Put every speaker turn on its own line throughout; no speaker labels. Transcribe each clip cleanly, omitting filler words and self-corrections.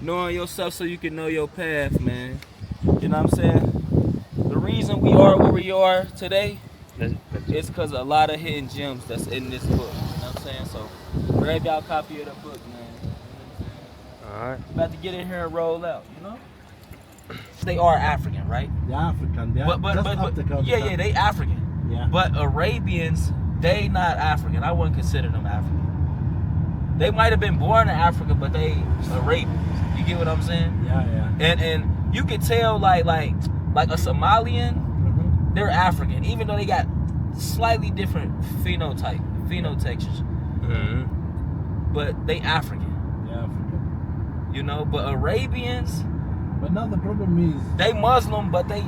knowing yourself so you can know your path, man. You know what I'm saying? The reason we are where we are today is because a lot of hidden gems that's in this book. You know what I'm saying? So grab y'all a copy of the book, man.
All right.
About to get in here and roll out, you know? They are African, right?
They're African. They're
Yeah, they African.
Yeah.
But Arabians, they not African. I wouldn't consider them African. They might have been born in Africa, but they Arabians. You get what I'm saying?
Yeah.
And you could tell like a Somalian,
Mm-hmm.
they're African, even though they got slightly different phenotextures.
Mm-hmm.
But they African.
Yeah, African.
You know, but Arabians,
But now the problem is
they Muslim, but they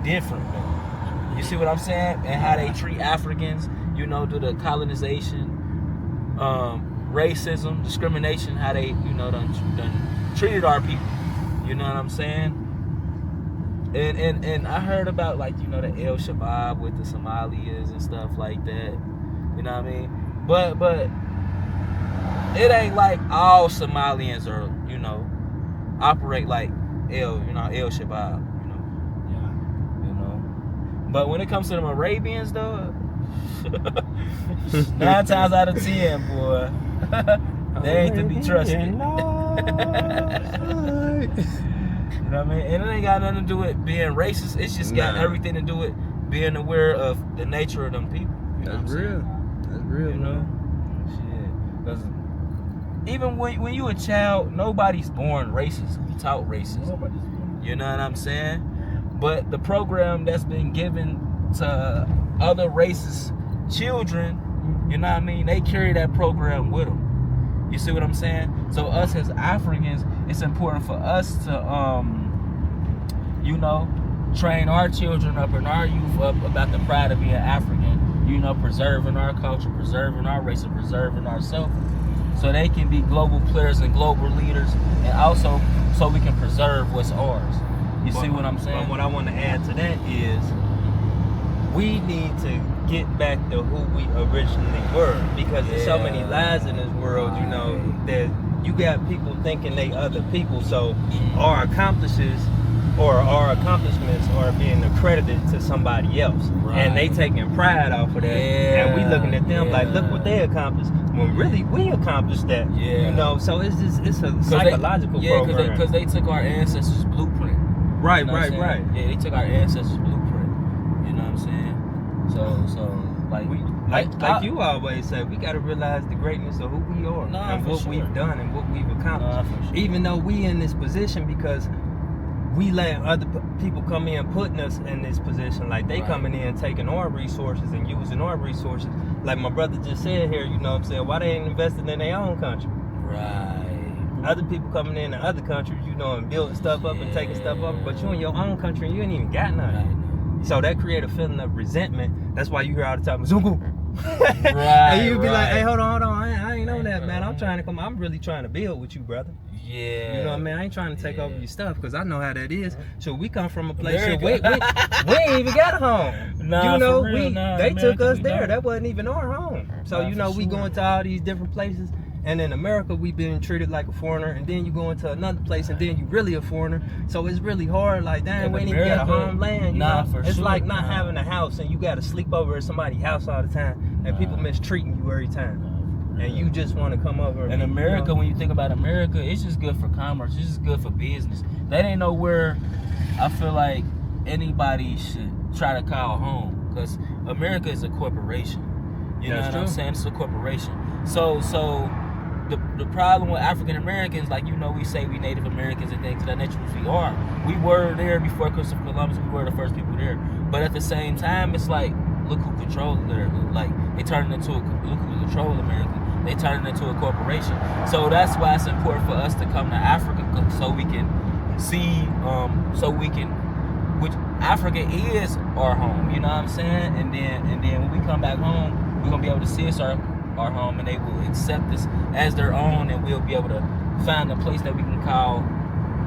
different, man. You see what I'm saying? And how they treat Africans, you know, due to colonization, racism, discrimination, how they, you know, done treated our people. You know what I'm saying? And I heard about, like, you know, the El Shabab with the Somalis and stuff like that. You know what I mean? But it ain't like all Somalians are, you know, operate like El Shabab, you know.
yeah.
You know. But when it comes to them Arabians though, 9 times out of 10, boy, they ain't to be trusted. You know what I mean? And it ain't got nothing to do with being racist. It's just got everything to do with being aware of the nature of them people. You know
That's
what I'm
real.
saying?
That's real,
You know? Shit. 'Cause even when you a child, nobody's born racist. We taught racist.
Nobody's doing
You know what I'm saying? But the program that's been given to other races' children, you know what I mean? They carry that program with them. You see what I'm saying? So us as Africans, it's important for us to, you know, train our children up and our youth up about the pride of being African. You know, preserving our culture, preserving our race, and preserving ourselves, so they can be global players and global leaders, and also so we can preserve what's ours. You see what I'm saying?
But what I want to add to that is we need to get back to who we originally were, because there's so many lies in this world, you know, that you got people thinking they other people. So our accomplishments are being accredited to somebody else, and they taking pride off of that, and we looking at them like, look what they accomplished, when really we accomplished that. You know, so it's a psychological program.
because they took our ancestors' blueprint.
Right,
You know what I'm
right.
saying? Yeah, they took our ancestors' blueprint. You know what I'm saying? So like
We, like you always say, we got to realize the greatness of who we are, and what we've done and what we've accomplished. Even though we in this position because we let other people come in putting us in this position, like they coming in taking our resources and using our resources. Like my brother just said here, you know what I'm saying? Why they ain't investing in their own country?
Right.
Other people coming in other countries, you know, and building stuff up and taking stuff up, but you in your own country and you ain't even got nothing. So that create a feeling of resentment. That's why you hear all the time, Zungu. And you be like, hey, hold on, I ain't know that, man. I'm really trying to build with you, brother.
Yeah.
You know what I mean? I ain't trying to take over your stuff, because I know how that is. So we come from a place where we ain't even got a home.
Nah,
you know,
for real,
they took
America,
us
we
there.
don't.
That wasn't even our home. So,
Nah,
you know,
for
we
sure.
going to all these different places. And in America, we've been treated like a foreigner. And then you go into another place, and then you really a foreigner. So it's really hard. Like, damn, we ain't even got a homeland. You know? It's like not having a house, and you got to sleep over at somebody's house all the time. And people mistreating you every time. And you just want to come over.
In America, when you think about America, it's just good for commerce. It's just good for business. That ain't nowhere I feel like anybody should try to call home, because America is a corporation. You know what I'm saying? It's a corporation. So the problem with African Americans, like, you know, we say we Native Americans and things of that nature, which we are. We were there before Christopher Columbus. We were the first people there. But at the same time, it's like, look who controls America. Like, they turned it into look who controls America. They turned it into a corporation. So that's why it's important for us to come to Africa, so we can see, which Africa is our home. You know what I'm saying? And then when we come back home, we're gonna be able to see us our home, and they will accept us as their own, and we'll be able to find a place that we can call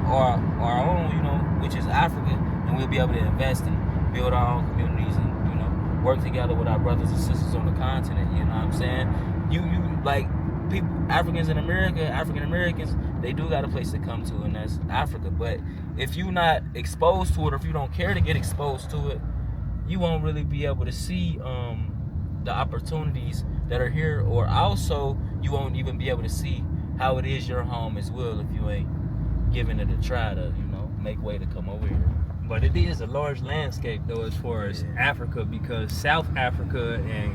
our own, you know, which is Africa, and we'll be able to invest and build our own communities and, you know, work together with our brothers and sisters on the continent. You know what I'm saying? You like people, African Americans, they do got a place to come to, and that's Africa. But if you're not exposed to it, or if you don't care to get exposed to it, you won't really be able to see the opportunities that are here, or also you won't even be able to see how it is your home as well if you ain't giving it a try to, make way to come over here.
But it is a large landscape though, as far as Africa, because South Africa and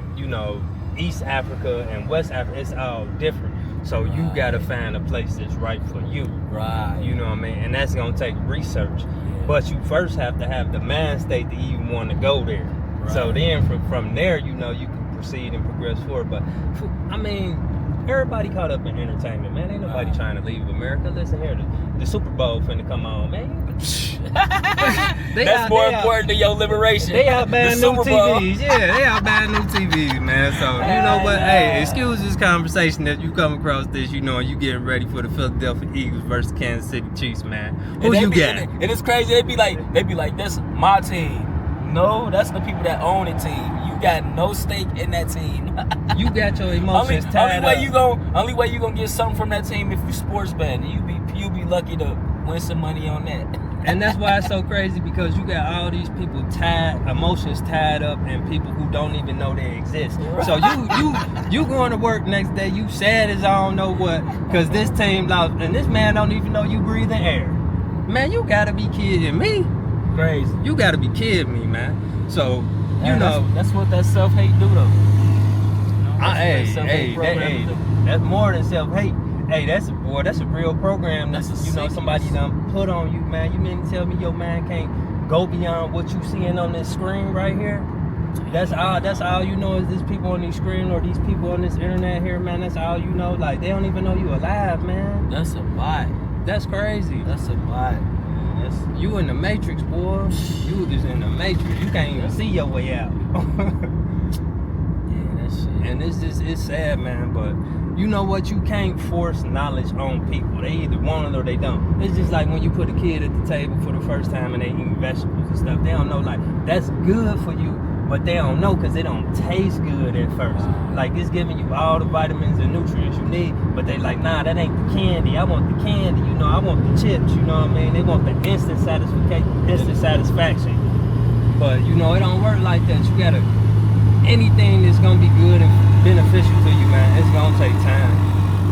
East Africa and West Africa, it's all different. So you gotta find a place that's right for you.
Right.
You know what I mean? And that's gonna take research.
Yeah.
But you first have to have the mind state to even want to go there.
Right.
So then from there, you can proceed and progress forward. But I mean, everybody caught up in entertainment, man. Ain't nobody trying to leave America. Listen here, the Super Bowl finna come on, man.
That's more important than your liberation.
They out buying
The
new
Super Bowl.
TVs. Yeah, they out buying new TVs, man. So, you know what? Hey, excuse this conversation that you come across this, you getting ready for the Philadelphia Eagles versus Kansas City Chiefs, man. Who you got?
And it's crazy. They be like, that's my team. No, that's the people that own the team. You got no stake in that team.
You got your emotions tied up.
Only way you gonna get something from that team if you sports betting. You be lucky to win some money on that.
And that's why it's so crazy, because you got all these people emotions tied up, and people who don't even know they exist. Right. So you going to work next day, you sad as I don't know what, because this team lost, and this man don't even know you breathing air. Man, you gotta be kidding me.
Crazy.
You gotta be kidding me, man. So
that's what that self-hate do though.
That's more than self-hate. Hey, that's a real program. That's somebody done put on you, man. You mean to tell me your man can't go beyond what you seeing on this screen right here? That's all you know is these people on these screen, or these people on this internet here, man. That's all you know. Like, they don't even know you alive, man.
That's a bot.
That's crazy.
That's a bot.
You in the Matrix, boy. You just in the Matrix. You can't even see your way out. And it's sad, man, but you know what? You can't force knowledge on people. They either want it or they don't. It's just like when you put a kid at the table for the first time and they eat vegetables and stuff. They don't know, like, that's good for you, but they don't know because it don't taste good at first. Like, it's giving you all the vitamins and nutrients you need, but they like, nah, that ain't the candy. I want the candy, I want the chips, you know what I mean? They want the instant satisfaction. But, it don't work like that. You gotta, anything that's gonna be good and beneficial to you, man, it's gonna take time.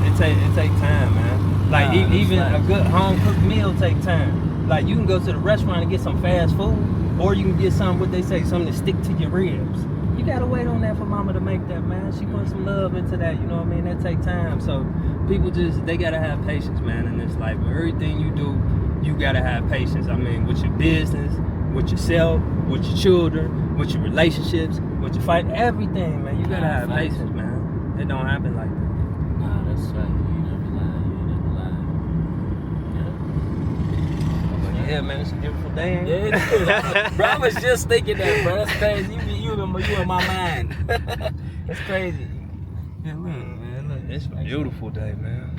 It take time, man. Like, even a good home cooked meal take time. Like, you can go to the restaurant and get some fast food, or you can get something to stick to your ribs. You gotta wait on that for mama to make that, man. She put some love into that, you know what I mean? That take time. So people they gotta have patience, man, in this life. Everything you do, you gotta have patience. I mean, with your business, with yourself, with your children, with your relationships, with your fight, everything, man. You gotta have patience, man. It don't happen like that.
Nah, that's right. You never lie.
Yeah, man, it's a beautiful day.
Yeah, it is. Bro, I was just thinking that, bro. That's crazy. You in my mind. That's crazy. Yeah, look, man. Look,
it's a beautiful day, man.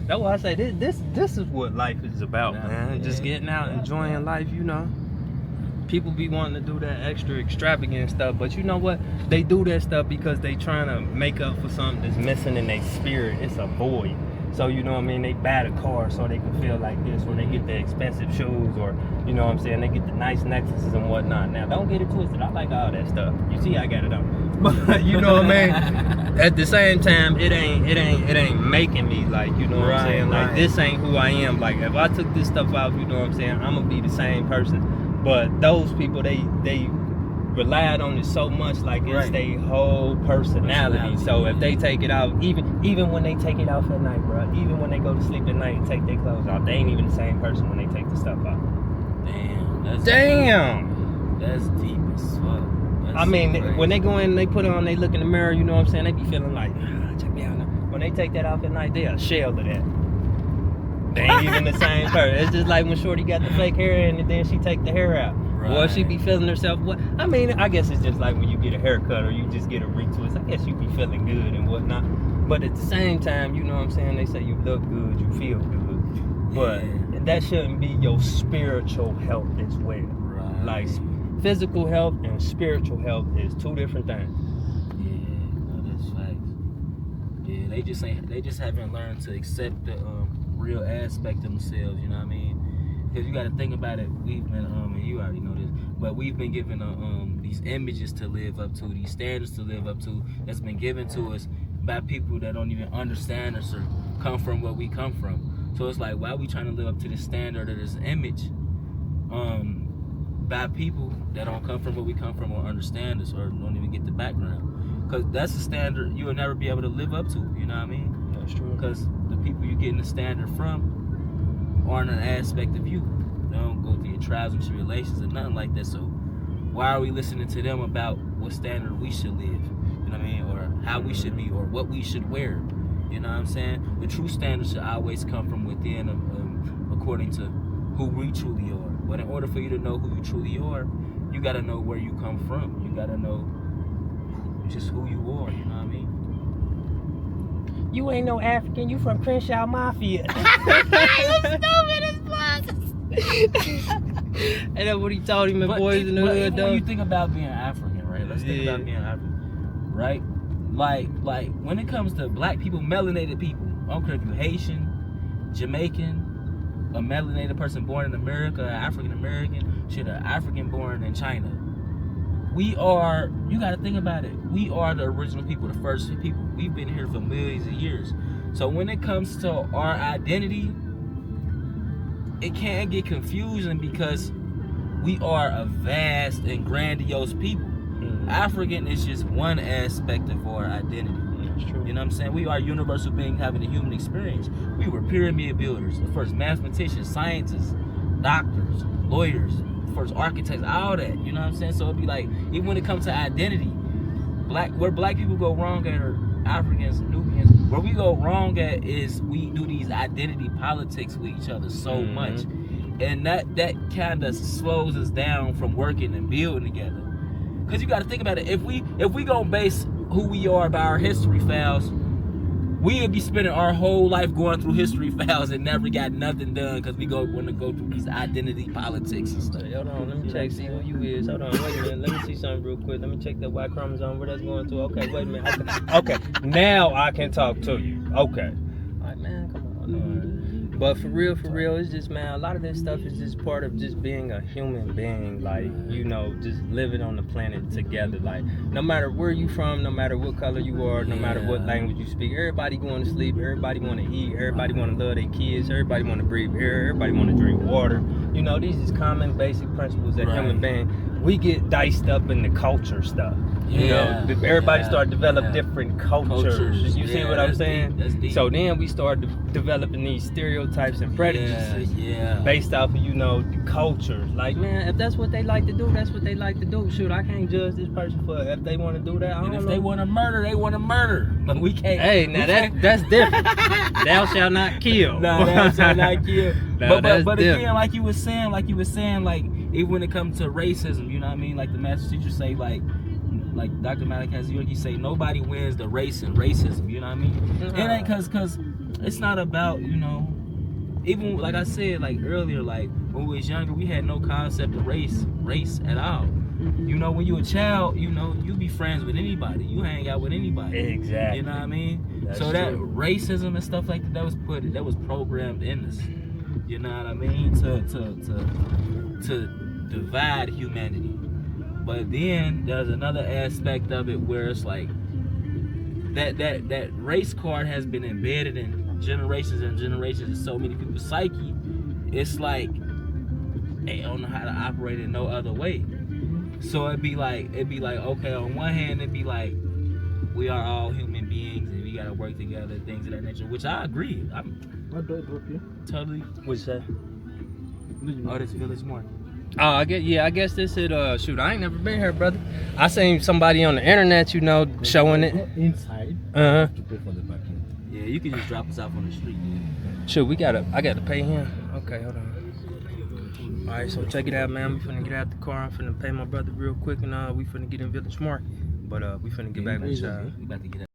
That's why I say this is what life is about, man. Yeah, just getting out, enjoying life, People be wanting to do that extra extravagant stuff, but you know what? They do that stuff because they trying to make up for something that's missing in their spirit. It's a void. So, you know what I mean? They buy the car so they can feel like this, or they get the expensive shoes, or, you know what I'm saying? They get the nice necklaces and whatnot. Now, don't get it twisted. I like all that stuff. You see, I got it on. But, you know what I mean? At the same time, it ain't making me, like, you know what I'm saying? Like, this ain't who I am. Like, if I took this stuff off, you know what I'm saying? I'm going to be the same person. But those people, they relied on it so much, like it's their whole personality. So if they take it out, even when they take it off at night, bro, even when they go to sleep at night and take their clothes off, they ain't even the same person when they take the stuff off. Damn.
That's deep as fuck.
I mean, when they go in, they put it on, they look in the mirror, you know what I'm saying? They be feeling like, check me out now. When they take that off at night, they a shell of that. They ain't even the same person. It's just like when Shorty got the fake hair in and then she take the hair out. Or she be feeling herself. I mean, I guess it's just like when you get a haircut or you just get a retwist. I guess you be feeling good and whatnot. But at the same time, you know what I'm saying? They say you look good, you feel good. But that shouldn't be your spiritual health as well. Right. Like, physical health and spiritual health is two different things.
Yeah, no, that's facts. Yeah, They just haven't learned to accept the real aspect of themselves. You know what I mean? Because you got to think about it. We've been and you already know this, but we've been given these images to live up to, these standards to live up to. That's been given to us by people that don't even understand us or come from where we come from. So it's like, why are we trying to live up to this standard or this image by people that don't come from where we come from or understand us or don't even get the background? Because that's a standard you will never be able to live up to. You know what I mean?
That's true.
Because the people you're getting the standard from aren't an aspect of you. They don't go through your trials and tribulations or nothing like that. So why are we listening to them about what standard we should live? You know what I mean? Or how we should be or what we should wear? You know what I'm saying? The true standard should always come from within according to who we truly are. But in order for you to know who you truly are, you got to know where you come from. You got to know just who you are. You know what I mean?
You ain't no African. You from Crenshaw Mafia.
You stupid as fuck.
And that's what he told him, boys in the hood, though.
When you think about being African, right? Let's think about being African, right? Like when it comes to black people, melanated people, I don't care if you're Haitian, Jamaican, a melanated person born in America, African American, shit, an African born in China. We are, you got to think about it, we are the original people, the first people. We've been here for millions of years. So when it comes to our identity, it can get confusing because we are a vast and grandiose people. African is just one aspect of our identity.
That's true.
You know what I'm saying? We are universal beings having a human experience. We were pyramid builders, the first mathematicians, scientists, doctors, lawyers, first architects, all that. You know what I'm saying? So it'd be like, even when it comes to identity, where black people go wrong at, or Africans, Nubians, where we go wrong at is we do these identity politics with each other so much. And that kind of slows us down from working and building together. Because you got to think about it. If we gonna base who we are by our history files, we would be spending our whole life going through history files and never got nothing done because we want to go through these identity politics and stuff.
Hey, hold on, let me check, see who you is. Hold on, wait a minute. Let me see something real quick. Let me check that Y chromosome, where that's going to. Okay, wait a minute. Okay, now I can talk to you. Okay. All right, man, come on. But for real, it's just, man, a lot of this stuff is just part of just being a human being, like, you know, just living on the planet together. Like, no matter where you from, no matter what color you are, no matter what language you speak, everybody going to sleep, everybody want to eat, everybody want to love their kids, everybody want to breathe air, everybody want to drink water. You know, these is common basic principles that human being. We get diced up in the culture stuff. You know, everybody start develop different cultures. You see what I'm saying?
That's deep.
So then we start developing these stereotypes and prejudices based off of, you know, the cultures. Like, man, if that's what they like to do, that's what they like to do. Shoot, I can't judge this person for if they want to do that.
And if they want to murder, they want to murder. But we can't.
Hey, now that's different. Thou shalt not kill.
No, thou shalt not kill.
No,
but again, like you was saying, like even when it comes to racism, you know what I mean? Like the master teacher say, like Dr. Malachi, he say nobody wins the race in racism. You know what I mean? It ain't cause it's not about, you know. Even like I said, like earlier, like when we was younger, we had no concept of race at all. You know, when you a child, you know, you be friends with anybody. You hang out with anybody.
Exactly.
You know what I mean?
That's
so that
true.
racism and stuff like that was programmed in us. You know what I mean? To divide humanity. But then there's another aspect of it where it's like that race card has been embedded in generations and generations of so many people's psyche. It's like they don't know how to operate in no other way. So it'd be like, okay, on one hand it'd be like we are all human beings and we gotta work together, things of that nature, which I agree.
What do I drop you?
Totally.
What's that?
Oh, this Village Market.
Oh, I guess this is shoot, I ain't never been here, brother. I seen somebody on the internet, you know, showing it.
Inside.
Uh-huh.
To pay for the parking.
Yeah, you can just drop us off on the street, man.
Shoot, I gotta pay him. Okay, hold on. Alright, so check it out, man. We finna get out the car. I'm finna pay my brother real quick, and we finna get in Village Market. But we finna get back with y'all.
We about to get out.